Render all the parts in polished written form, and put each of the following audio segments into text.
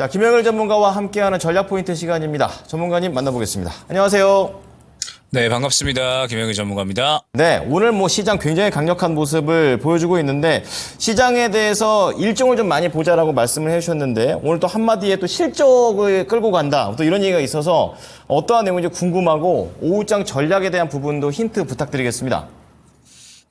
자, 김영일 전문가와 함께하는 전략 포인트 시간입니다. 전문가님 만나보겠습니다. 안녕하세요. 네, 반갑습니다. 김영희 전문가입니다. 네, 오늘 시장 굉장히 강력한 모습을 보여주고 있는데 시장에 대해서 일정을 좀 많이 보자라고 말씀을 해주셨는데 오늘 또 한마디에 또 실적을 끌고 간다. 또 이런 얘기가 있어서 어떠한 내용인지 궁금하고 오후장 전략에 대한 부분도 힌트 부탁드리겠습니다.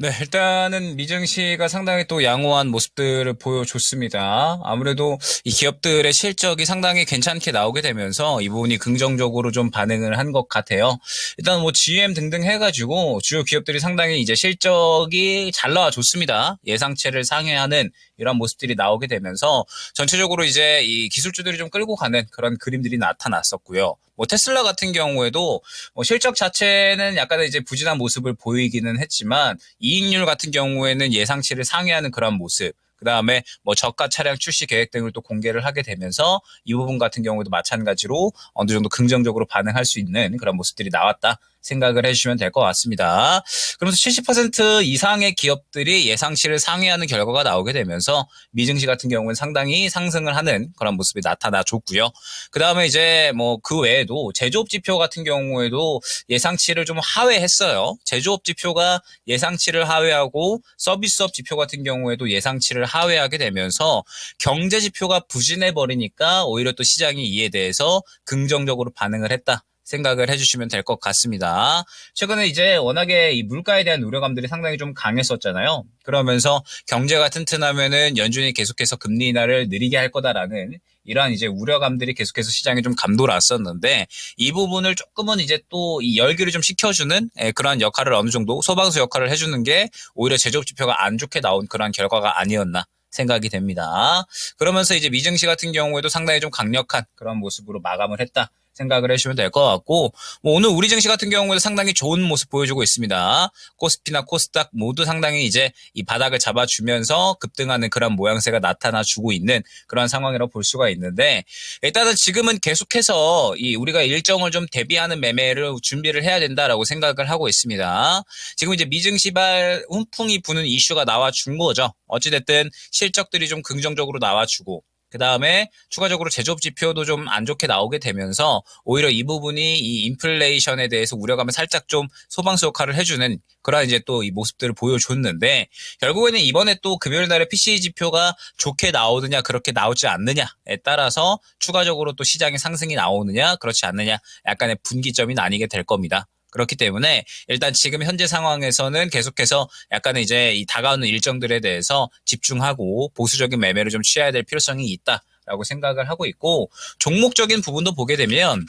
네, 일단은 미증시가 상당히 또 양호한 모습들을 보여줬습니다. 아무래도 이 기업들의 실적이 상당히 괜찮게 나오게 되면서 이 부분이 긍정적으로 좀 반응을 한 것 같아요. 일단 GM 등등 해가지고 주요 기업들이 상당히 이제 실적이 잘 나와줬습니다. 예상치를 상회하는 이런 모습들이 나오게 되면서 전체적으로 이제 이 기술주들이 좀 끌고 가는 그런 그림들이 나타났었고요. 테슬라 같은 경우에도 실적 자체는 약간의 이제 부진한 모습을 보이기는 했지만 이익률 같은 경우에는 예상치를 상회하는 그런 모습. 그 다음에 저가 차량 출시 계획 등을 또 공개를 하게 되면서 이 부분 같은 경우도 마찬가지로 어느 정도 긍정적으로 반응할 수 있는 그런 모습들이 나왔다 생각을 해주시면 될 것 같습니다. 그러면서 70% 이상의 기업들이 예상치를 상회하는 결과가 나오게 되면서 미증시 같은 경우는 상당히 상승을 하는 그런 모습이 나타나 줬고요. 그 다음에 이제 그 외에도 제조업 지표 같은 경우에도 예상치를 좀 하회했어요. 제조업 지표가 예상치를 하회하고 서비스업 지표 같은 경우에도 예상치를 하회하게 되면서 경제 지표가 부진해 버리니까 오히려 또 시장이 이에 대해서 긍정적으로 반응을 했다. 생각을 해주시면 될 것 같습니다. 최근에 이제 워낙에 이 물가에 대한 우려감들이 상당히 좀 강했었잖아요. 그러면서 경제가 튼튼하면은 연준이 계속해서 금리 인하를 느리게 할 거다라는 이러한 이제 우려감들이 계속해서 시장에 좀 감돌았었는데 이 부분을 조금은 이제 또 이 열기를 좀 식혀주는 그러한 역할을 어느 정도 소방수 역할을 해주는 게 오히려 제조업 지표가 안 좋게 나온 그러한 결과가 아니었나. 생각이 됩니다. 그러면서 이제 미증시 같은 경우에도 상당히 좀 강력한 그런 모습으로 마감을 했다. 생각을 해주시면 될 것 같고 오늘 우리 증시 같은 경우에도 상당히 좋은 모습 보여주고 있습니다. 코스피나 코스닥 모두 상당히 이제 이 바닥을 잡아주면서 급등하는 그런 모양새가 나타나주고 있는 그런 상황이라고 볼 수가 있는데 일단은 지금은 계속해서 이 우리가 일정을 좀 대비하는 매매를 준비를 해야 된다라고 생각을 하고 있습니다. 지금 이제 미증시발 훈풍이 부는 이슈가 나와준 거죠. 어찌됐든 실적들이 좀 긍정적으로 나와주고 그 다음에 추가적으로 제조업 지표도 좀 안 좋게 나오게 되면서 오히려 이 부분이 이 인플레이션에 대해서 우려감을 살짝 좀 소방수 역할을 해주는 그런 이제 또 이 모습들을 보여줬는데 결국에는 이번에 또 금요일 날에 PCE 지표가 좋게 나오느냐 그렇게 나오지 않느냐에 따라서 추가적으로 또 시장의 상승이 나오느냐 그렇지 않느냐 약간의 분기점이 나뉘게 될 겁니다. 그렇기 때문에 일단 지금 현재 상황에서는 계속해서 약간의 이제 이 다가오는 일정들에 대해서 집중하고 보수적인 매매를 좀 취해야 될 필요성이 있다라고 생각을 하고 있고 종목적인 부분도 보게 되면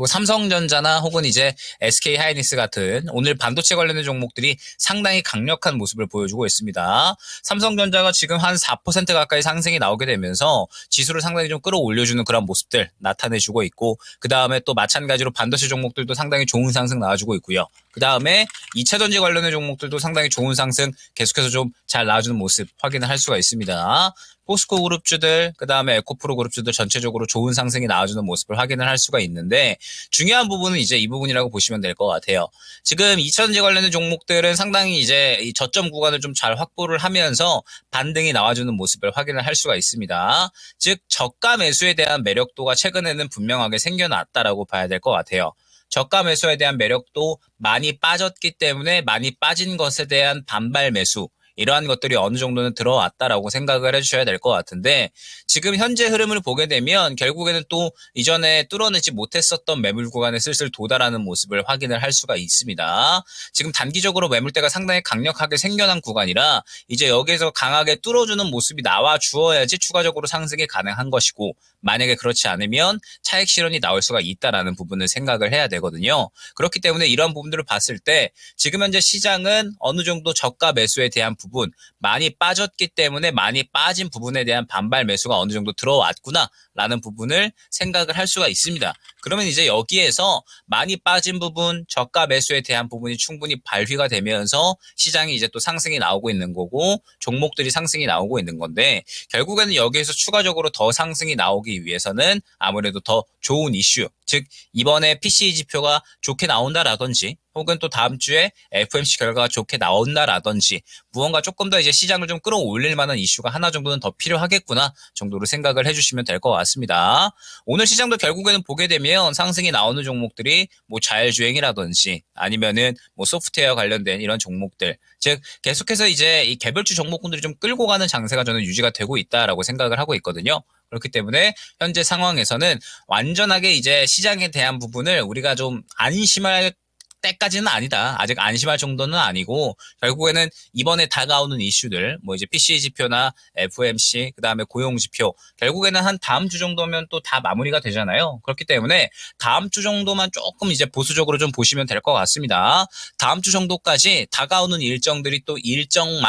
삼성전자나 혹은 이제 SK하이닉스 같은 오늘 반도체 관련된 종목들이 상당히 강력한 모습을 보여주고 있습니다. 삼성전자가 지금 한 4% 가까이 상승이 나오게 되면서 지수를 상당히 좀 끌어올려주는 그런 모습들 나타내주고 있고 그 다음에 또 마찬가지로 반도체 종목들도 상당히 좋은 상승 나와주고 있고요. 그 다음에 2차전지 관련된 종목들도 상당히 좋은 상승 계속해서 좀 잘 나와주는 모습 확인을 할 수가 있습니다. 포스코 그룹주들, 그 다음에 에코프로 그룹주들 전체적으로 좋은 상승이 나와주는 모습을 확인을 할 수가 있는데 중요한 부분은 이제 이 부분이라고 보시면 될 것 같아요. 지금 2차전지 관련된 종목들은 상당히 이제 이 저점 구간을 좀 잘 확보를 하면서 반등이 나와주는 모습을 확인을 할 수가 있습니다. 즉 저가 매수에 대한 매력도가 최근에는 분명하게 생겨났다라고 봐야 될 것 같아요. 저가 매수에 대한 매력도 많이 빠졌기 때문에 많이 빠진 것에 대한 반발 매수 이러한 것들이 어느 정도는 들어왔다라고 생각을 해주셔야 될 것 같은데 지금 현재 흐름을 보게 되면 결국에는 또 이전에 뚫어내지 못했었던 매물 구간에 슬슬 도달하는 모습을 확인을 할 수가 있습니다. 지금 단기적으로 매물대가 상당히 강력하게 생겨난 구간이라 이제 여기에서 강하게 뚫어주는 모습이 나와 주어야지 추가적으로 상승이 가능한 것이고 만약에 그렇지 않으면 차익 실현이 나올 수가 있다라는 부분을 생각을 해야 되거든요. 그렇기 때문에 이런 부분들을 봤을 때 지금 현재 시장은 어느 정도 저가 매수에 대한 부분 많이 빠졌기 때문에 많이 빠진 부분에 대한 반발 매수가 어느 정도 들어왔구나라는 부분을 생각을 할 수가 있습니다. 그러면 이제 여기에서 많이 빠진 부분, 저가 매수에 대한 부분이 충분히 발휘가 되면서 시장이 이제 또 상승이 나오고 있는 거고 종목들이 상승이 나오고 있는 건데 결국에는 여기에서 추가적으로 더 상승이 나오기 위해서는 아무래도 더 좋은 이슈, 즉 이번에 PCE 지표가 좋게 나온다라든지 혹은 또 다음 주에 FOMC 결과가 좋게 나온다라든지 무언가 조금 더 이제 시장을 좀 끌어올릴 만한 이슈가 하나 정도는 더 필요하겠구나 정도로 생각을 해주시면 될 것 같습니다. 오늘 시장도 결국에는 보게 되면 상승이 나오는 종목들이 뭐 자율주행이라든지 아니면은 뭐 소프트웨어 관련된 이런 종목들, 즉 계속해서 이제 이 개별주 종목군들이 좀 끌고 가는 장세가 저는 유지가 되고 있다라고 생각을 하고 있거든요. 그렇기 때문에 현재 상황에서는 완전하게 이제 시장에 대한 부분을 우리가 좀 안심할 때까지는 아니다. 아직 안심할 정도는 아니고 결국에는 이번에 다가오는 이슈들 뭐 이제 PCE 지표나 FOMC 그다음에 고용 지표 결국에는 한 다음 주 정도면 또 다 마무리가 되잖아요. 그렇기 때문에 다음 주 정도만 조금 이제 보수적으로 좀 보시면 될 것 같습니다. 다음 주 정도까지 다가오는 일정들이 또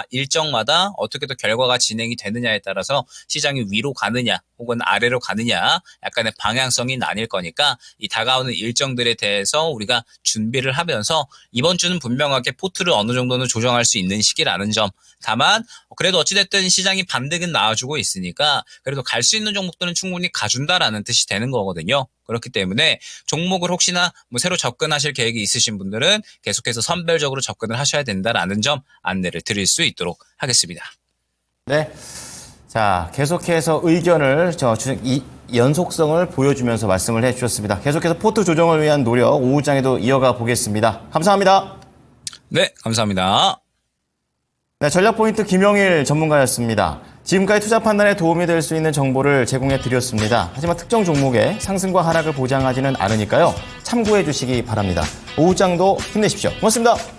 일정마다 어떻게 또 결과가 진행이 되느냐에 따라서 시장이 위로 가느냐 혹은 아래로 가느냐 약간의 방향성이 나뉠 거니까 이 다가오는 일정들에 대해서 우리가 준비를 하면서 이번 주는 분명하게 포트를 어느 정도는 조정할 수 있는 시기라는 점. 다만 그래도 어찌됐든 시장이 반등은 나와주고 있으니까 그래도 갈 수 있는 종목들은 충분히 가준다라는 뜻이 되는 거거든요. 그렇기 때문에 종목을 혹시나 뭐 새로 접근하실 계획이 있으신 분들은 계속해서 선별적으로 접근을 하셔야 된다라는 점 안내를 드릴 수 있도록 하겠습니다. 네. 자, 계속해서 의견을 이 연속성을 보여주면서 말씀을 해주셨습니다. 계속해서 포트 조정을 위한 노력 오후장에도 이어가 보겠습니다. 감사합니다. 네, 감사합니다. 네, 전략포인트 김영일 전문가였습니다. 지금까지 투자 판단에 도움이 될 수 있는 정보를 제공해 드렸습니다. 하지만 특정 종목의 상승과 하락을 보장하지는 않으니까요. 참고해 주시기 바랍니다. 오후장도 힘내십시오. 고맙습니다.